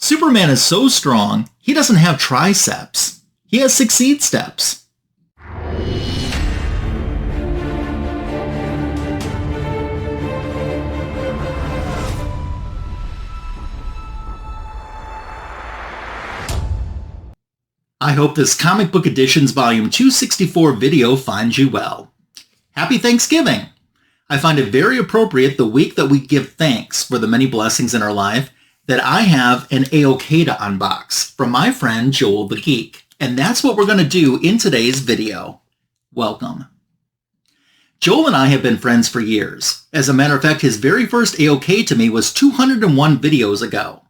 Superman is so strong, he doesn't have triceps. He has succeed steps. I hope this Comic Book Editions Volume 264 video finds you well. Happy Thanksgiving! I find it very appropriate the week that we give thanks for the many blessings in our life that I have an AOK to unbox from my friend Joel The Geek. And that's what we're going to do in today's video. Welcome. Joel and I have been friends for years. As a matter of fact, his very first AOK to me was 201 videos ago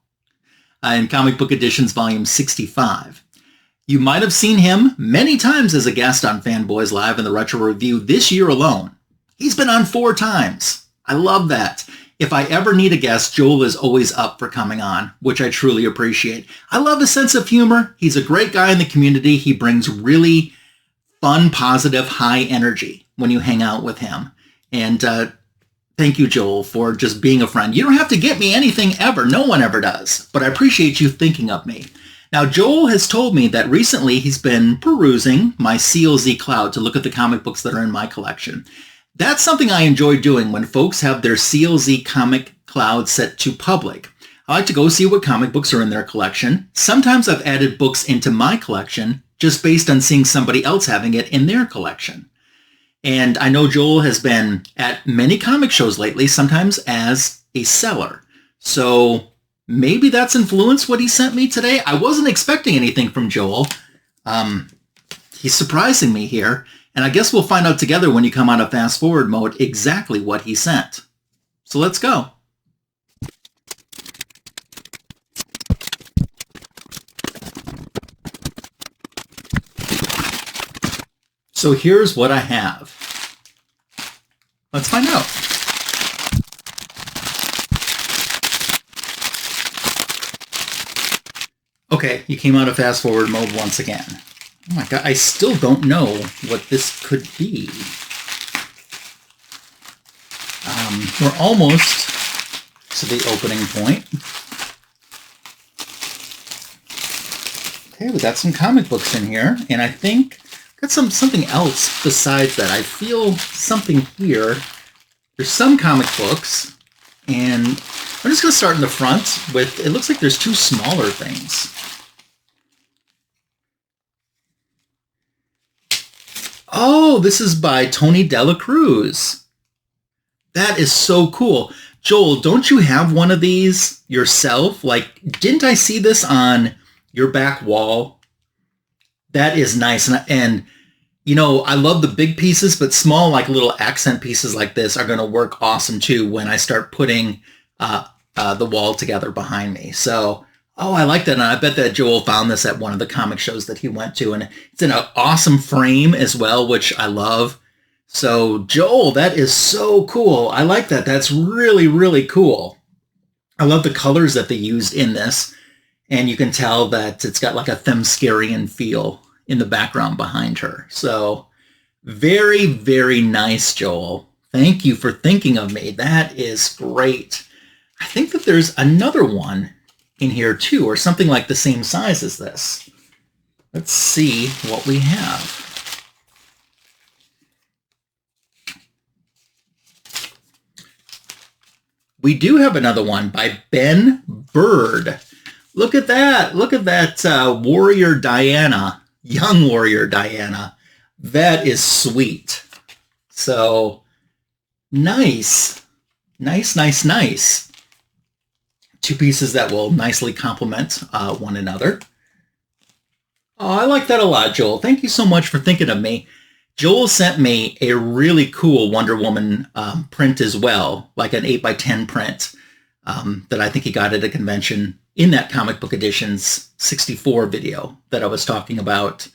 in Comic Book Editions Volume 65. You might have seen him many times as a guest on Fanboys Live the Retro Review this year alone. He's been on 4 times. I love that. If I ever need a guest, Joel is always up for coming on, which I truly appreciate. I love his sense of humor. He's a great guy in the community. He brings really fun, positive, high energy when you hang out with him. And thank you, Joel, for just being a friend. You don't have to get me anything ever. No one ever does. But I appreciate you thinking of me. Now, Joel has told me that recently he's been perusing my CLZ Cloud to look at the comic books that are in my collection. That's something I enjoy doing when folks have their CLZ comic cloud set to public. I like to go see what comic books are in their collection. Sometimes I've added books into my collection just based on seeing somebody else having it in their collection. And I know Joel has been at many comic shows lately, sometimes as a seller. So maybe that's influenced what he sent me today. I wasn't expecting anything from Joel. He's surprising me here. And I guess we'll find out together when you come out of fast forward mode exactly what he sent. So let's go. So here's what I have. Let's find out. Okay, you came out of fast forward mode once again. Oh my god, I still don't know what this could be. We're almost to the opening point. Okay, we got some comic books in here, and I think got something else besides that. I feel something here. There's some comic books, and I'm just going to start in the front with, it looks like there's 2 smaller things. Oh, this is by Tony DelaCruz. That is so cool. Joel, don't you have one of these yourself? Like, didn't I see this on your back wall? That is nice. And you know, I love the big pieces, but small, like little accent pieces like this are going to work awesome too when I start putting the wall together behind me. So, oh, I like that. And I bet that Joel found this at one of the comic shows that he went to. And it's in an awesome frame as well, which I love. So, Joel, that is so cool. I like that. That's really, really cool. I love the colors that they used in this. And you can tell that it's got like a Themyscirian feel in the background behind her. So, very, very nice, Joel. Thank you for thinking of me. That is great. I think that there's another one in here too, or something like the same size as this. Let's see what we have. We do have another one by Ben Byrd. Look at that. Look at that warrior Diana, young warrior Diana. That is sweet. So nice. Nice, nice, nice. 2 pieces that will nicely complement one another. Oh, I like that a lot, Joel. Thank you so much for thinking of me. Joel sent me a really cool Wonder Woman print as well, like an 8x10 print that I think he got at a convention in that Comic Book Editions 64 video that I was talking about.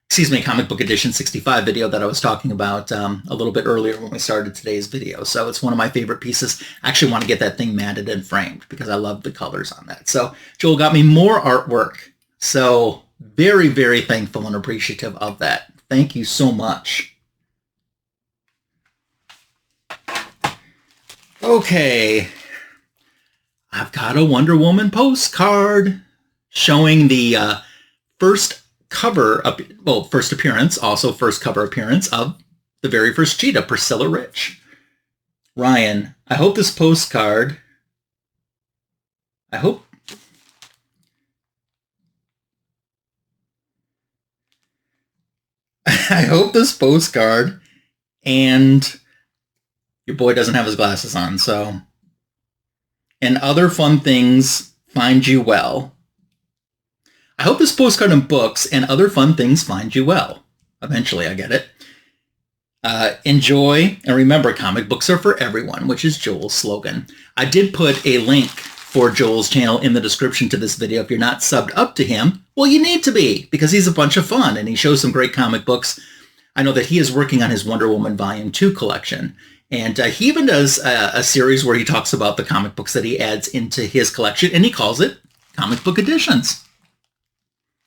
Excuse me, Comic Book Edition 65 video that I was talking about a little bit earlier when we started today's video. So it's one of my favorite pieces. I actually want to get that thing matted and framed because I love the colors on that. So Joel got me more artwork. So very, very thankful and appreciative of that. Thank you so much. Okay. I've got a Wonder Woman postcard. showing the first appearance, also first cover appearance of the very first Cheetah, Prisciall Richm. Ryan, I hope this postcard, I hope this postcard and your boy doesn't have his glasses on, so, and other fun things find you well. I hope this postcard and books and other fun things find you well. Eventually, I get it. Enjoy, and remember, comic books are for everyone, which is Joel's slogan. I did put a link for Joel's channel in the description to this video. If you're not subbed up to him, well, you need to be, because he's a bunch of fun, and he shows some great comic books. I know that he is working on his Wonder Woman Volume 2 collection, and he even does a series where he talks about the comic books that he adds into his collection, and he calls it Comic Book Editions.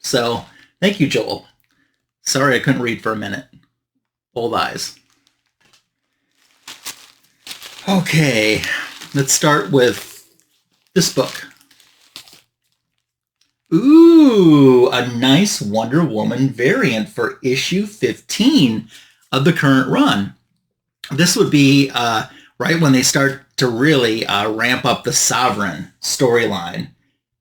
So, thank you, Joel. Sorry I couldn't read for a minute. Old eyes. Okay, let's start with this book. Ooh, a nice Wonder Woman variant for issue 15 of the current run. This would be right when they start to really ramp up the Sovereign storyline.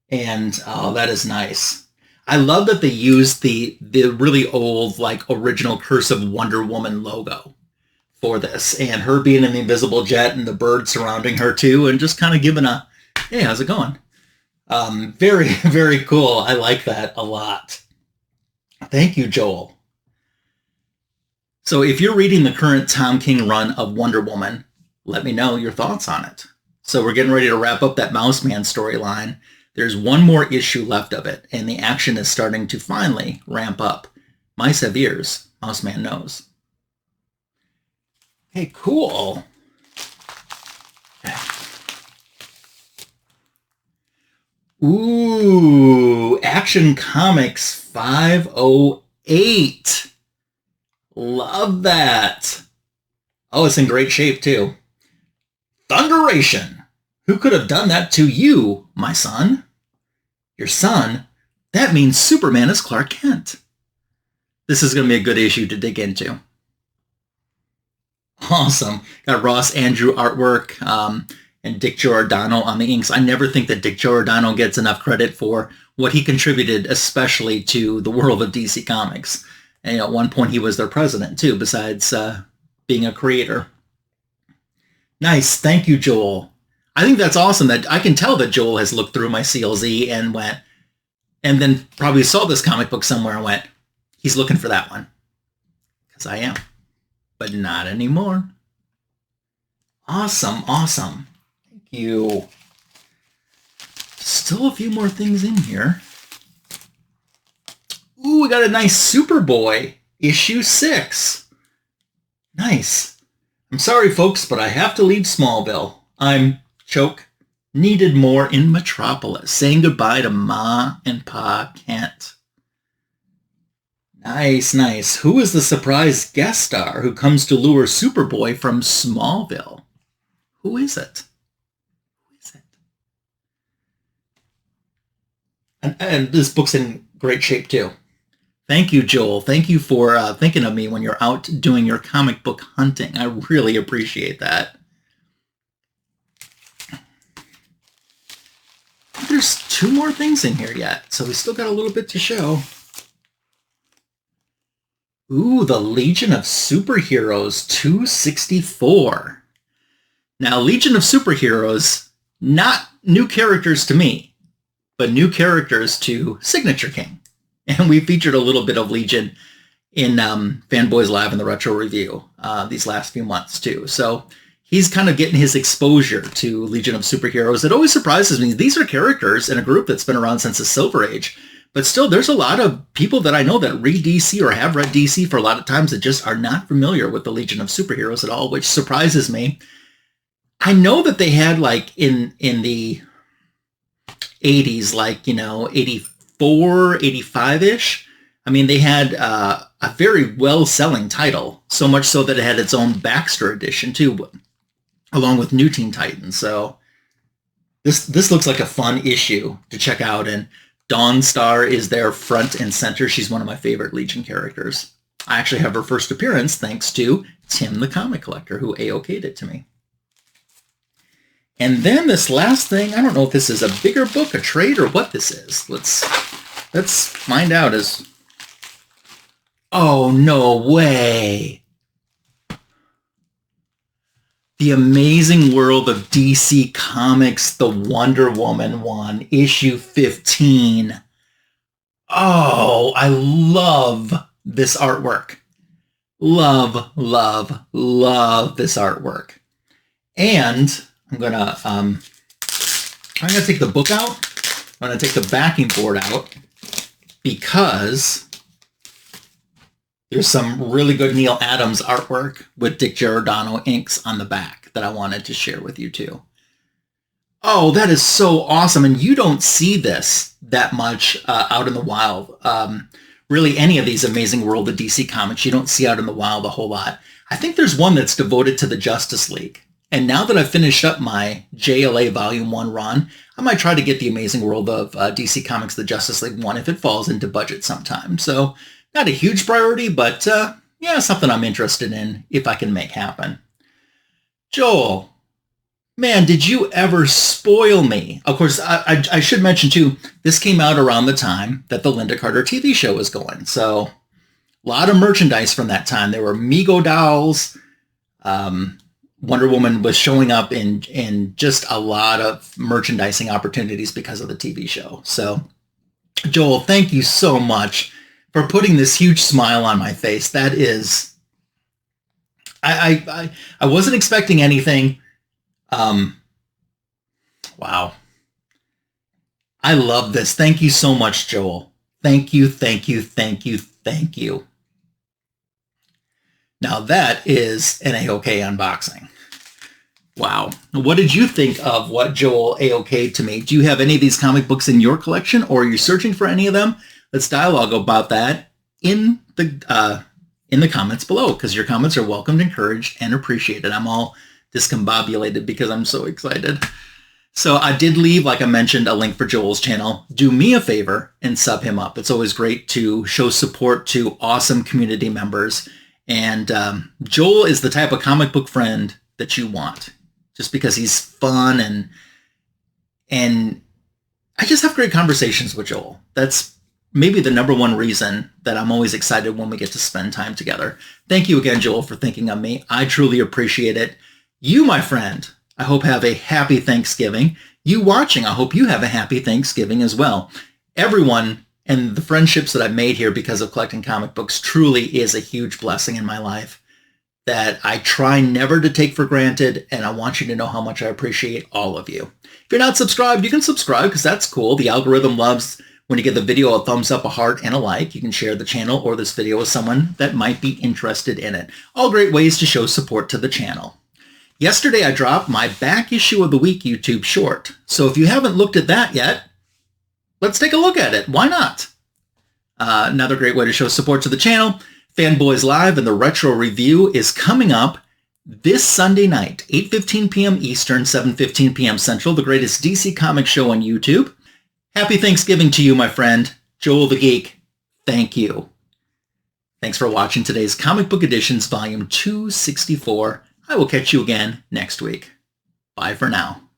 And, oh, that is nice. I love that they used the really old, like, original Curse of Wonder Woman logo for this. And her being in the invisible jet and the bird surrounding her, too. And just kind of giving a, hey, how's it going? Very, very cool. I like that a lot. Thank you, Joel. So if you're reading the current Tom King run of Wonder Woman, let me know your thoughts on it. So we're getting ready to wrap up that Mouse Man storyline. There's one more issue left of it, and the action is starting to finally ramp up. Mice have ears. Mouse Man knows. Hey, cool. Ooh, Action Comics 508. Love that. Oh, it's in great shape, too. Thunderation. Who could have done that to you, my son? Your son? That means Superman is Clark Kent. This is going to be a good issue to dig into. Awesome. Got Ross Andru artwork and Dick Giordano on the inks. I never think that Dick Giordano gets enough credit for what he contributed, especially to the world of DC Comics. And at one point, he was their president, too, besides being a creator. Nice. Thank you, Joel. I think that's awesome that I can tell that Joel has looked through my CLZ and went, and then probably saw this comic book somewhere and went, he's looking for that one. Because I am. But not anymore. Awesome, awesome. Thank you. Still a few more things in here. Ooh, we got a nice Superboy, issue 6. Nice. I'm sorry, folks, but I have to leave Smallville. I'm needed more in Metropolis. Saying goodbye to Ma and Pa Kent. Nice, nice. Who is the surprise guest star who comes to lure Superboy from Smallville? Who is it? Who is it? And this book's in great shape, too. Thank you, Joel. Thank you for thinking of me when you're out doing your comic book hunting. I really appreciate that. There's 2 more things in here yet, so we still got a little bit to show. Ooh, the Legion of Superheroes 264. Now, Legion of Superheroes, not new characters to me, but new characters to Signature King. And we featured a little bit of Legion in Fanboys Live the Retro review these last few months, too. So he's kind of getting his exposure to Legion of Superheroes. It always surprises me. These are characters in a group that's been around since the Silver Age. But still, there's a lot of people that I know that read DC or have read DC for a lot of times that just are not familiar with the Legion of Superheroes at all, which surprises me. I know that they had, like, in the 80s, like, 84, 85-ish. I mean, they had a very well-selling title, so much so that it had its own Baxter edition, too, along with New Teen Titans. So this looks like a fun issue to check out. And Dawnstar is there front and center. She's one of my favorite Legion characters. I actually have her first appearance thanks to Tim the Comic Collector, who AOK'd it to me. And then this last thing, I don't know if this is a bigger book, a trade, or what this is. Let's find out. Oh, no way. The Amazing World of DC Comics, the Wonder Woman one, issue 15. Oh, I love this artwork. Love, love, love this artwork. And I'm gonna take the book out. I'm gonna take the backing board out because there's some really good Neal Adams artwork with Dick Giordano inks on the back that I wanted to share with you too. Oh, that is so awesome. And you don't see this that much out in the wild. Really, any of these Amazing World of DC Comics, you don't see out in the wild a whole lot. I think there's one that's devoted to the Justice League. And now that I've finished up my JLA Volume 1 run, I might try to get the Amazing World of DC Comics, the Justice League one, if it falls into budget sometime. So not a huge priority, but yeah, something I'm interested in if I can make happen. Joel, man, did you ever spoil me? Of course, I should mention too, this came out around the time that the Lynda Carter TV show was going. So a lot of merchandise from that time. There were Mego dolls. Wonder Woman was showing up in just a lot of merchandising opportunities because of the TV show. So, Joel, thank you so much for putting this huge smile on my face. That is, I wasn't expecting anything. Wow. I love this. Thank you so much, Joel. Thank you, thank you, thank you, thank you. Now that is an AOK unboxing. Wow. What did you think of what Joel AOK'd to me? Do you have any of these comic books in your collection, or are you searching for any of them? Let's dialogue about that in the comments below, because your comments are welcomed, encouraged, and appreciated. I'm all discombobulated because I'm so excited. So I did leave, like I mentioned, a link for Joel's channel. Do me a favor and sub him up. It's always great to show support to awesome community members. And Joel is the type of comic book friend that you want, just because he's fun and I just have great conversations with Joel. That's maybe the number one reason that I'm always excited when we get to spend time together. Thank you again, Joel, for thinking of me. I truly appreciate it. You, my friend, I hope have a happy Thanksgiving. You watching, I hope you have a happy Thanksgiving as well. Everyone and the friendships that I've made here because of collecting comic books truly is a huge blessing in my life that I try never to take for granted, and I want you to know how much I appreciate all of you. If you're not subscribed, you can subscribe because that's cool. The algorithm loves when you give the video a thumbs up, a heart, and a like. You can share the channel or this video with someone that might be interested in it. All great ways to show support to the channel. Yesterday, I dropped my back issue of the week YouTube short. So if you haven't looked at that yet, let's take a look at it. Why not? Another great way to show support to the channel. Fanboys Live and the Retro Review is coming up this Sunday night, 8:15 p.m. Eastern, 7:15 p.m. Central, the greatest DC Comics show on YouTube. Happy Thanksgiving to you, my friend. Joel the Geek, thank you. Thanks for watching today's Comic Book Editions, Volume 264. I will catch you again next week. Bye for now.